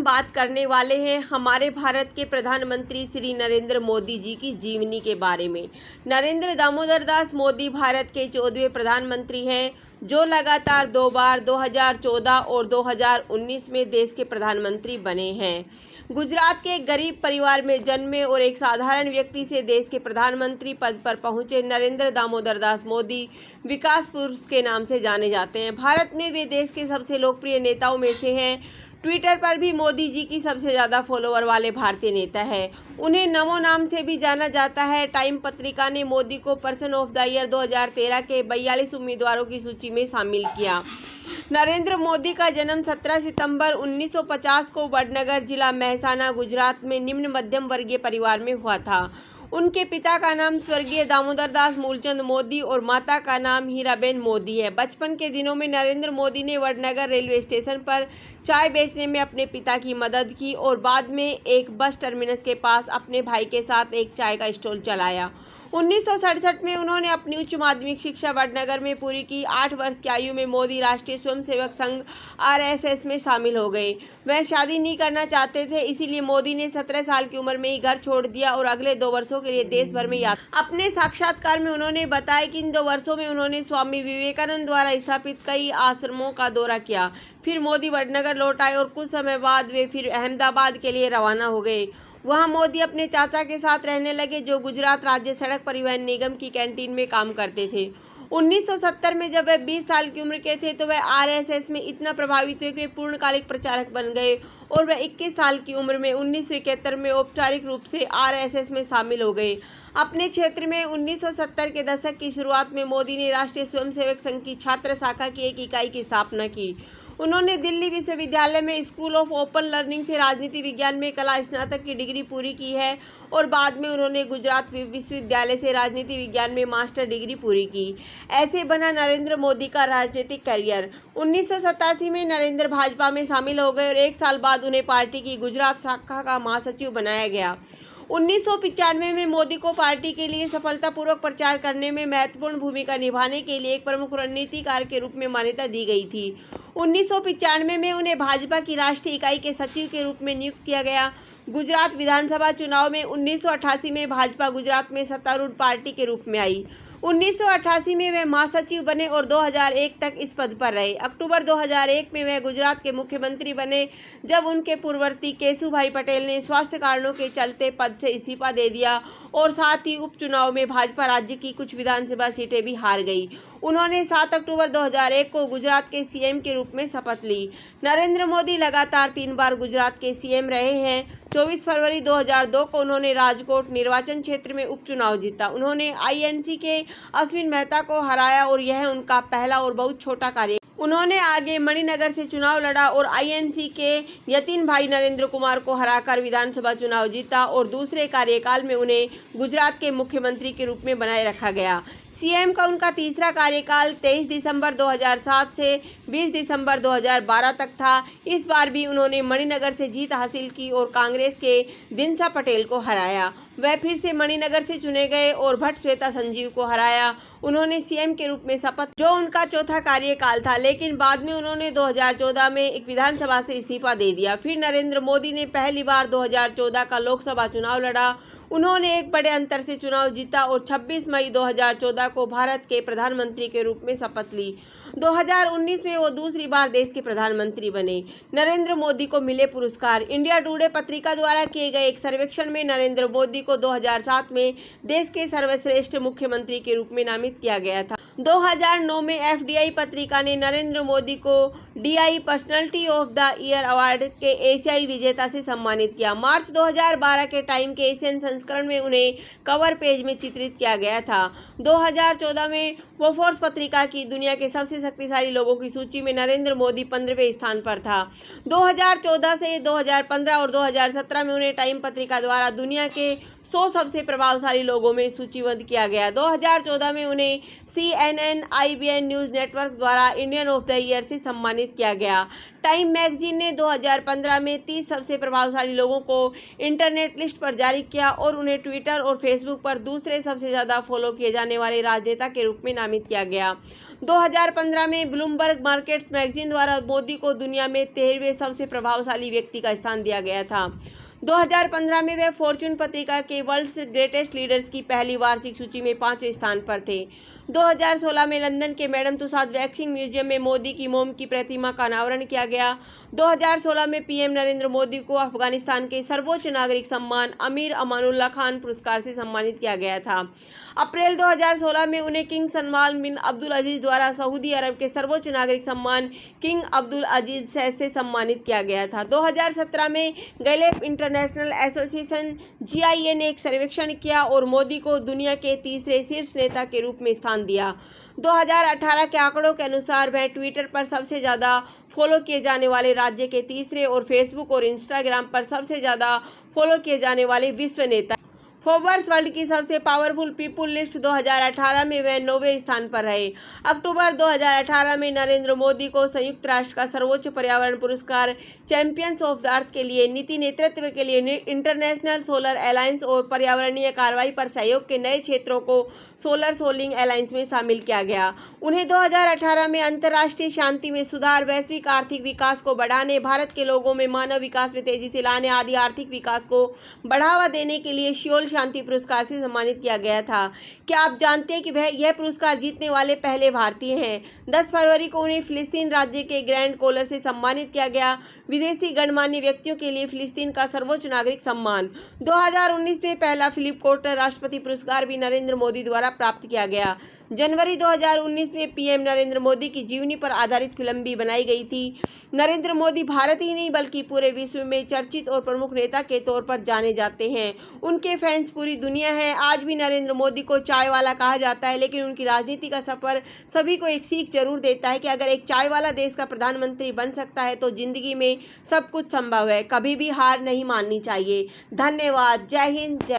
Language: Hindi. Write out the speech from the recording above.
बात करने वाले हैं हमारे भारत के प्रधानमंत्री श्री नरेंद्र मोदी जी की जीवनी के बारे में। नरेंद्र दामोदर दास मोदी भारत के 14वें प्रधानमंत्री हैं, जो लगातार 2 बार 2014 और 2019 में देश के प्रधानमंत्री बने हैं। गुजरात के एक गरीब परिवार में जन्मे और एक साधारण व्यक्ति से देश के प्रधानमंत्री पद पर पहुंचे नरेंद्र दामोदर दास मोदी विकास पुरुष के नाम से जाने जाते हैं। भारत में वे देश के सबसे लोकप्रिय नेताओं में से हैं। ट्विटर पर भी मोदी जी की सबसे ज़्यादा फॉलोअर वाले भारतीय नेता है। उन्हें नमो नाम से भी जाना जाता है। टाइम पत्रिका ने मोदी को पर्सन ऑफ द ईयर 2013 के 42 उम्मीदवारों की सूची में शामिल किया। नरेंद्र मोदी का जन्म 17 सितंबर 1950 को वडनगर जिला मेहसाणा गुजरात में निम्न मध्यम वर्गीय परिवार में हुआ था। उनके पिता का नाम स्वर्गीय दामोदर दास मूलचंद मोदी और माता का नाम हीराबेन मोदी है। बचपन के दिनों में नरेंद्र मोदी ने वडनगर रेलवे स्टेशन पर चाय बेचने में अपने पिता की मदद की और बाद में एक बस टर्मिनस के पास अपने भाई के साथ एक चाय का स्टॉल चलाया। 1967 में उन्होंने अपनी उच्च माध्यमिक शिक्षा वडनगर में पूरी की। 8 वर्ष की आयु में मोदी राष्ट्रीय स्वयंसेवक संघ RSS में शामिल हो गए। वह शादी नहीं करना चाहते थे, इसीलिए मोदी ने 17 साल की उम्र में ही घर छोड़ दिया और अगले 2 वर्षों के लिए देश भर में यात्रा। अपने साक्षात्कार में उन्होंने बताया कि इन 2 वर्षों में उन्होंने स्वामी विवेकानंद द्वारा स्थापित कई आश्रमों का दौरा किया। फिर मोदी वडनगर लौट आए और कुछ समय बाद वे फिर अहमदाबाद के लिए रवाना हो गए। वहां मोदी अपने चाचा के साथ रहने लगे, जो गुजरात राज्य सड़क परिवहन निगम की कैंटीन में काम करते थे। 1970 में जब वह 20 साल की उम्र के थे तो वह RSS में इतना प्रभावित हुए कि वे पूर्णकालिक प्रचारक बन गए और वह 21 साल की उम्र में 1971 में औपचारिक रूप से RSS में शामिल हो गए। अपने क्षेत्र में 1970 के दशक की शुरुआत में मोदी ने राष्ट्रीय स्वयंसेवक संघ की छात्र शाखा की एक इकाई की स्थापना की। उन्होंने दिल्ली विश्वविद्यालय में स्कूल ऑफ ओपन लर्निंग से राजनीति विज्ञान में कला स्नातक की डिग्री पूरी की है और बाद में उन्होंने गुजरात विश्वविद्यालय से राजनीति विज्ञान में मास्टर डिग्री पूरी की। ऐसे बना नरेंद्र मोदी का राजनीतिक करियर। 1987 में नरेंद्र भाजपा में शामिल हो गए और 1 साल बाद उन्हें पार्टी की गुजरात शाखा का महासचिव बनाया गया। 1995 में मोदी को पार्टी के लिए सफलतापूर्वक प्रचार करने में महत्वपूर्ण भूमिका निभाने के लिए एक प्रमुख रणनीतिकार के रूप में मान्यता दी गई थी। 1995 में उन्हें भाजपा की राष्ट्रीय इकाई के सचिव के रूप में नियुक्त किया गया। गुजरात विधानसभा चुनाव में 1988 में भाजपा गुजरात में सत्तारूढ़ पार्टी के रूप में आई। 1988 में वे महासचिव बने और 2001 तक इस पद पर रहे। अक्टूबर 2001 में वे गुजरात के मुख्यमंत्री बने, जब उनके पूर्ववर्ती केशुभाई पटेल ने स्वास्थ्य कारणों के चलते पद से इस्तीफा दे दिया और साथ ही उपचुनाव में भाजपा राज्य की कुछ विधानसभा सीटें भी हार गई। उन्होंने 7 अक्टूबर 2001 को गुजरात के CM के रूप में शपथ ली। नरेंद्र मोदी लगातार 3 बार गुजरात के CM रहे हैं। 24 फरवरी 2002 को उन्होंने राजकोट निर्वाचन क्षेत्र में उपचुनाव जीता। उन्होंने INC के अश्विन मेहता को हराया और यह उनका पहला और बहुत छोटा कार्य। उन्होंने आगे मणिनगर से चुनाव लड़ा और INC के यतीन भाई नरेंद्र कुमार को हराकर विधानसभा चुनाव जीता और दूसरे कार्यकाल में उन्हें गुजरात के मुख्यमंत्री के रूप में बनाए रखा गया। CM का उनका तीसरा कार्यकाल 23 दिसंबर 2007 से 20 दिसंबर 2012 तक था। इस बार भी उन्होंने मणिनगर से जीत हासिल की और कांग्रेस के दिनसा पटेल को हराया। वह फिर से मणिनगर से चुने गए और भट्ट श्वेता संजीव को हराया। उन्होंने CM के रूप में शपथ, जो उनका चौथा कार्यकाल था, लेकिन बाद में उन्होंने 2014 में एक विधानसभा से इस्तीफा दे दिया। फिर नरेंद्र मोदी ने पहली बार 2014 का लोकसभा चुनाव लड़ा। उन्होंने एक बड़े अंतर से चुनाव जीता और 26 मई 2014 को भारत के प्रधानमंत्री के रूप में शपथ ली। 2019 में वो दूसरी बार देश के प्रधानमंत्री बने। नरेंद्र मोदी को मिले पुरस्कार। इंडिया टुडे पत्रिका द्वारा किए गए एक सर्वेक्षण में नरेंद्र मोदी को 2007 में देश के सर्वश्रेष्ठ मुख्यमंत्री के रूप में नामित किया गया था। 2009 में FDI पत्रिका ने नरेंद्र मोदी को DI personality of the year award के एशियाई विजेता से सम्मानित किया। मार्च 2012 के टाइम के एशियन संस्करण में उन्हें कवर पेज में चित्रित किया गया था। 2014 में फोर्ब्स पत्रिका की दुनिया के सबसे शक्तिशाली लोगों की सूची में नरेंद्र मोदी 15वें स्थान पर था। 2014 से 2015 और 2017 में उन्हें टाइम पत्रिका द्वारा दुनिया के 100 सबसे प्रभावशाली लोगों में सूचीबद्ध किया गया। 2014 में उन्हें CNN, IBN न्यूज़ नेटवर्क द्वारा Indian Indian of the year से सम्मानित किया गया। टाइम मैगजीन ने 2015 में 30 सबसे प्रभावशाली लोगों को इंटरनेट लिस्ट पर जारी किया और उन्हें ट्विटर और फेसबुक पर दूसरे सबसे ज़्यादा फॉलो किए जाने वाले राजनेता के रूप में नामित किया गया। 2015 में ब्लूमबर्ग मार्केट्स मैगजीन द्वारा मोदी को दुनिया में 13वें सबसे प्रभावशाली व्यक्ति का स्थान दिया गया था। 2015 में वे फॉर्च्यून पत्रिका के वर्ल्ड्स ग्रेटेस्ट लीडर्स की पहली वार्षिक सूची में 5वें स्थान पर थे। 2016 में लंदन के मैडम तुसाद वैक्सिंग म्यूजियम में मोदी की मोम की प्रतिमा का अनावरण किया गया। 2016 में पीएम नरेंद्र मोदी को अफगानिस्तान के सर्वोच्च नागरिक सम्मान अमीर अमानुल्लाह खान पुरस्कार से सम्मानित किया गया था। अप्रैल 2016 में उन्हें किंग सलमान बिन अब्दुल अजीज द्वारा सऊदी अरब के सर्वोच्च नागरिक सम्मान किंग अब्दुल अजीज सैद से सम्मानित किया गया था। 2017 में गैलेप इंटरनेशनल एसोसिएशन GIA ने एक सर्वेक्षण किया और मोदी को दुनिया के तीसरे शीर्ष नेता के रूप में स्थान दिया। 2018 के आंकड़ों के अनुसार वह ट्विटर पर सबसे ज़्यादा फॉलो किए जाने वाले राज्य के तीसरे और फेसबुक और इंस्टाग्राम पर सबसे ज़्यादा फॉलो किए जाने वाले विश्व नेता। फोर्ब्स वर्ल्ड की सबसे पावरफुल पीपुल लिस्ट 2018 में वह 9वें स्थान पर रहे। अक्टूबर 2018 में नरेंद्र मोदी को संयुक्त राष्ट्र का सर्वोच्च पर्यावरण पुरस्कार चैंपियंस ऑफ द अर्थ के लिए नीति नेतृत्व के लिए इंटरनेशनल सोलर अलायंस और पर्यावरणीय कार्रवाई पर सहयोग के नए क्षेत्रों को सोलर सोलिंग अलायंस में शामिल किया गया। उन्हें 2018 में अंतर्राष्ट्रीय शांति में सुधार, वैश्विक आर्थिक विकास को बढ़ाने, भारत के लोगों में मानव विकास में तेजी से लाने आदि आर्थिक विकास को बढ़ावा देने के लिए सियोल शांति पुरस्कार से सम्मानित किया गया था। क्या आप जानते हैं कि वह यह पुरस्कार जीतने वाले पहले भारतीय हैं? 10 फरवरी को उन्हें फिलिस्तीन राज्य के ग्रैंड कॉलर से सम्मानित किया गया। विदेशी गणमान्य व्यक्तियों के लिए फिलिस्तीन का सर्वोच्च नागरिक सम्मान। 2019 में पहला फिलिप कोटलर राष्ट्रपति पुरस्कार भी नरेंद्र मोदी द्वारा प्राप्त किया गया। जनवरी 2019 में पीएम नरेंद्र मोदी की जीवनी पर आधारित फिल्म भी बनाई गई थी। नरेंद्र मोदी भारत ही नहीं बल्कि पूरे विश्व में चर्चित और प्रमुख नेता के तौर पर जाने जाते हैं। उनके फैंस पूरी दुनिया है। आज भी नरेंद्र मोदी को चाय वाला कहा जाता है, लेकिन उनकी राजनीति का सफर सभी को एक सीख जरूर देता है कि अगर एक चाय वाला देश का प्रधानमंत्री बन सकता है तो जिंदगी में सब कुछ संभव है। कभी भी हार नहीं माननी चाहिए। धन्यवाद। जय हिंद, जय